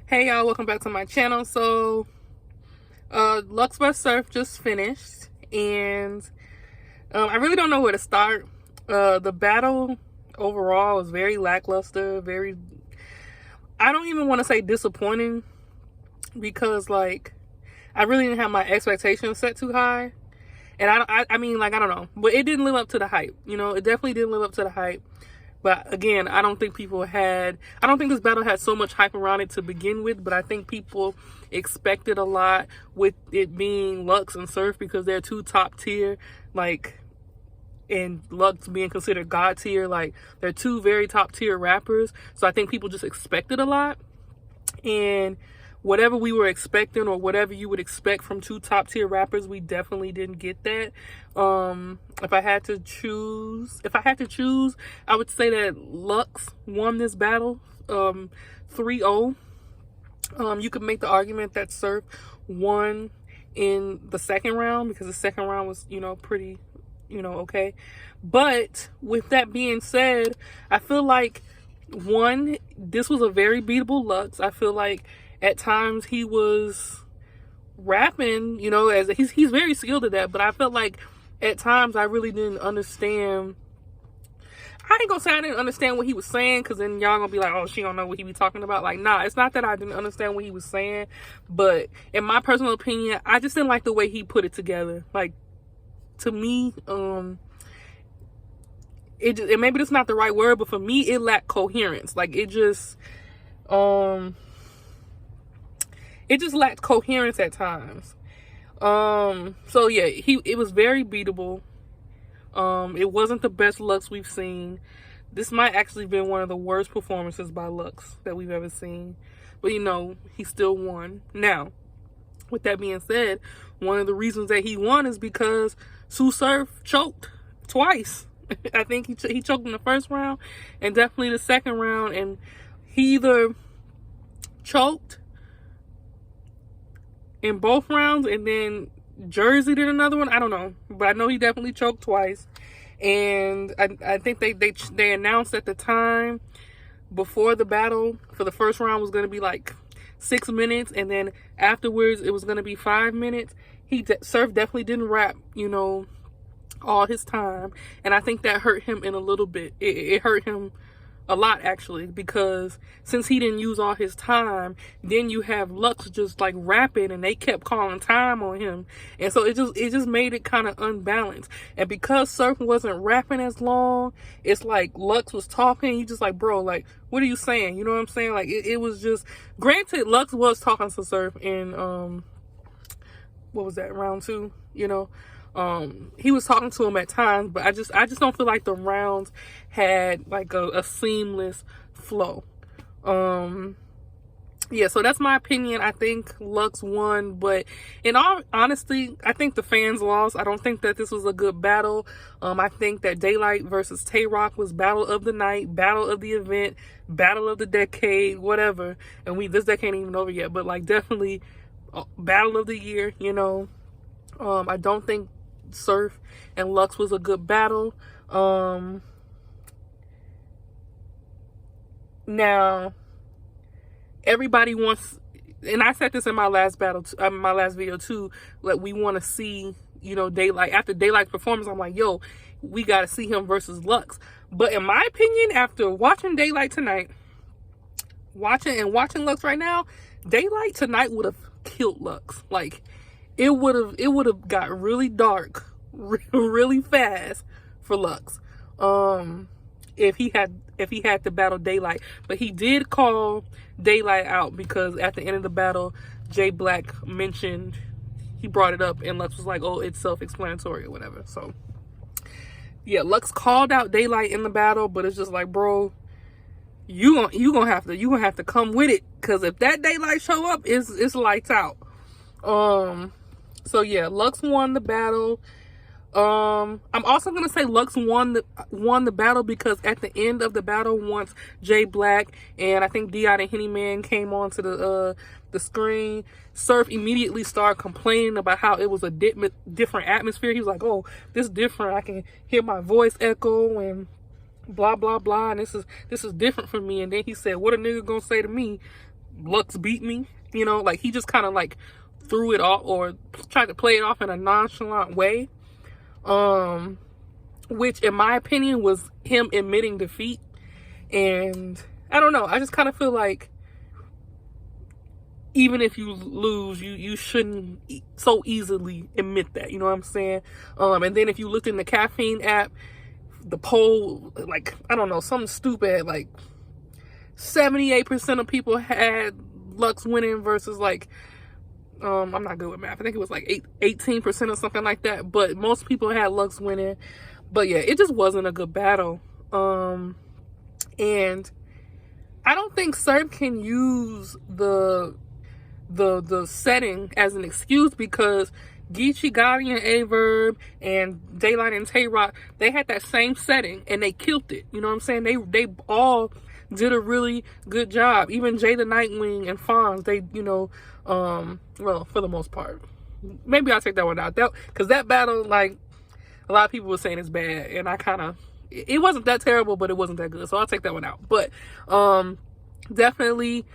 Hey y'all, welcome back to my channel. So Lux vs Surf just finished, and I really don't know where to start. The battle overall was very lackluster, I don't even want to say disappointing, because like I really didn't have my expectations set too high. And I mean, like, I don't know, but it didn't live up to the hype. It definitely didn't live up to the hype. But again, I don't think this battle had so much hype around it to begin with, but I think people expected a lot with it being Lux and Surf, because they're two top tier, like, and Lux being considered God tier, like, they're two very top tier rappers. So I think people just expected a lot. And whatever we were expecting, or whatever you would expect from two top tier rappers, we definitely didn't get that. If I had to choose, I would say that Lux won this battle 3-0. You could make the argument that Surf won in the second round, because the second round was, pretty, okay. But with that being said, I feel like, one, this was a very beatable Lux. I feel like at times he was rapping, as he's very skilled at that, but I felt like at times I really didn't understand. I ain't gonna say I didn't understand what he was saying, because then y'all gonna be like, oh, she don't know what he be talking about. Like, nah, it's not that I didn't understand what he was saying, but in my personal opinion, I just didn't like the way he put it together. Like, to me, it maybe that's not the right word, but for me, it lacked coherence. Like, it just lacked coherence at times. So yeah, it was very beatable. It wasn't the best Lux we've seen. This might actually been one of the worst performances by Lux that we've ever seen. But he still won. Now, with that being said, one of the reasons that he won is because Sue Surf choked twice. I think he choked in the first round and definitely the second round, and he either choked in both rounds and then Jersey did another one. I don't know, but I know he definitely choked twice. And I think they announced at the time before the battle for the first round was going to be like 6 minutes, and then afterwards it was going to be 5 minutes. Surf definitely didn't rap, all his time, and I think that hurt him in a little bit. It hurt him a lot, actually, because since he didn't use all his time, then you have Lux just like rapping, and they kept calling time on him, and so it just made it kind of unbalanced. And because Surf wasn't rapping as long, it's like Lux was talking, you just like, bro, like, what are you saying? You know what I'm saying? Like, it was just, granted, Lux was talking to Surf in what was that, round 2? He was talking to him at times, but I just don't feel like the rounds had like a seamless flow. Yeah, so that's my opinion. I think Lux won, but in all honesty, I think the fans lost. I don't think that this was a good battle. I think that Daylight versus Tay Rock was battle of the night, battle of the event, battle of the decade, whatever. And this decade ain't even over yet, but like definitely battle of the year. I don't think Surf and Lux was a good battle. Now everybody wants, and I said this in my last my last video too, like, we want to see, Daylight. After Daylight's performance, I'm like, yo, we got to see him versus Lux. But in my opinion, after watching Daylight tonight, watching Lux right now, Daylight tonight would have killed Lux. Like, it would have got really dark really fast for Lux if he had to battle Daylight. But he did call Daylight out, because at the end of the battle, Jay Black he brought it up, and Lux was like, oh, it's self-explanatory or whatever. So yeah, Lux called out Daylight in the battle, but it's just like, bro, you gonna have to come with it, because if that Daylight show up, it's lights out. So yeah, Lux won the battle. I'm also gonna say Lux won the battle because at the end of the battle, once Jay Black and I think Dion and Henny Man came onto the screen, Surf immediately started complaining about how it was a different atmosphere. He was like, "Oh, this is different. I can hear my voice echo and blah blah blah, and this is different for me." And then he said, "What a nigga gonna say to me Lux beat me, you know, like he just kind of like threw it off or tried to play it off in a nonchalant way, which in my opinion was him admitting defeat. And I don't know, I just kind of feel like even if you lose, you shouldn't so easily admit that, you know what I'm saying? And then if you looked in the caffeine app, the poll, like, I don't know, something stupid, like 78% of people had Lux winning versus like, I'm not good with math. I think it was like 18% or something like that. But most people had Lux winning. But yeah, it just wasn't a good battle. And I don't think Surf can use the setting as an excuse, because Geechee Gotti and Averb and Daylight and Tay Rock, they had that same setting and they killed it. You know what I'm saying? They all did a really good job. Even Jay the Nightwing and Fonz, they, you know, well, for the most part. Maybe I'll take that one out. Because that battle, like, a lot of people were saying it's bad, and I kind of, it wasn't that terrible, but it wasn't that good. So I'll take that one out. But definitely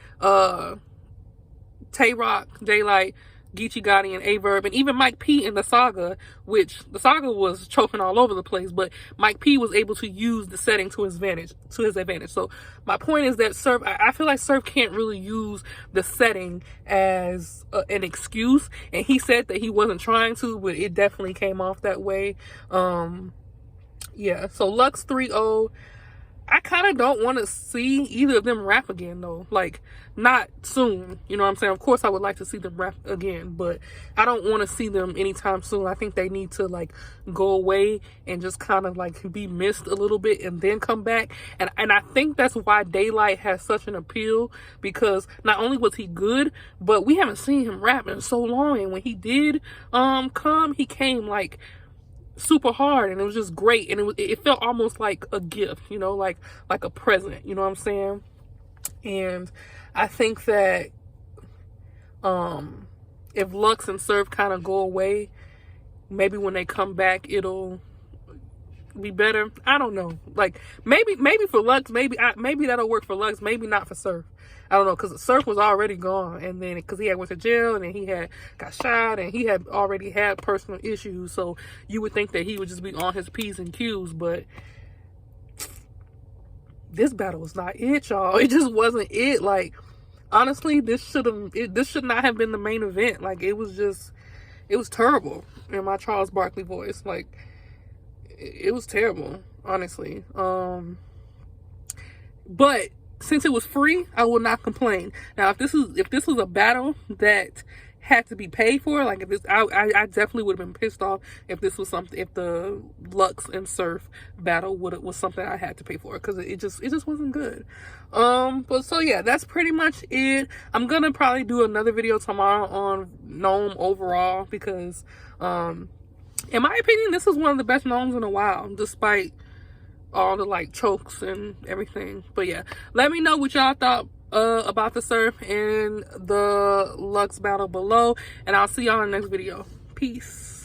Tay Rock, Daylight, Geechee Gotti, and Averb, and even Mike P in the saga, which the saga was choking all over the place, but Mike P was able to use the setting to his advantage. So my point is that Surf, I feel like Surf can't really use the setting as an excuse, and he said that he wasn't trying to, but it definitely came off that way. Yeah, so Lux 3-0. I kind of don't want to see either of them rap again, though. Like, not soon. You know what I'm saying? Of course, I would like to see them rap again, but I don't want to see them anytime soon. I think they need to, like, go away and just kind of, like, be missed a little bit and then come back. And I think that's why Daylight has such an appeal, because not only was he good, but we haven't seen him rap in so long. And when he did come, he came, like, super hard, and it was just great, and it felt almost like a gift, you know, like a present, you know what I'm saying? And I think that if Lux and Surf kind of go away, maybe when they come back it'll be better. I don't know, like maybe for Lux, maybe that'll work for Lux, maybe not for Surf. I don't know, because Surf was already gone, and then because he had went to jail, and then he had got shot, and he had already had personal issues, so you would think that he would just be on his P's and Q's, but this battle was not it, y'all. It just wasn't it. Like, honestly, this should not have been the main event. Like, it was terrible in my Charles Barkley voice. Like, it was terrible, honestly. But since it was free, I will not complain. Now, if this was a battle that had to be paid for, like, if this, I definitely would have been pissed off if this was something, if the Lux and Surf battle was something I had to pay for, because it just wasn't good. But so yeah, that's pretty much it. I'm gonna probably do another video tomorrow on Nome overall, because in my opinion, this is one of the best Nomes in a while, despite all the like chokes and everything. But yeah, let me know what y'all thought about the Surf and the Lux battle below, and I'll see y'all in the next video. Peace.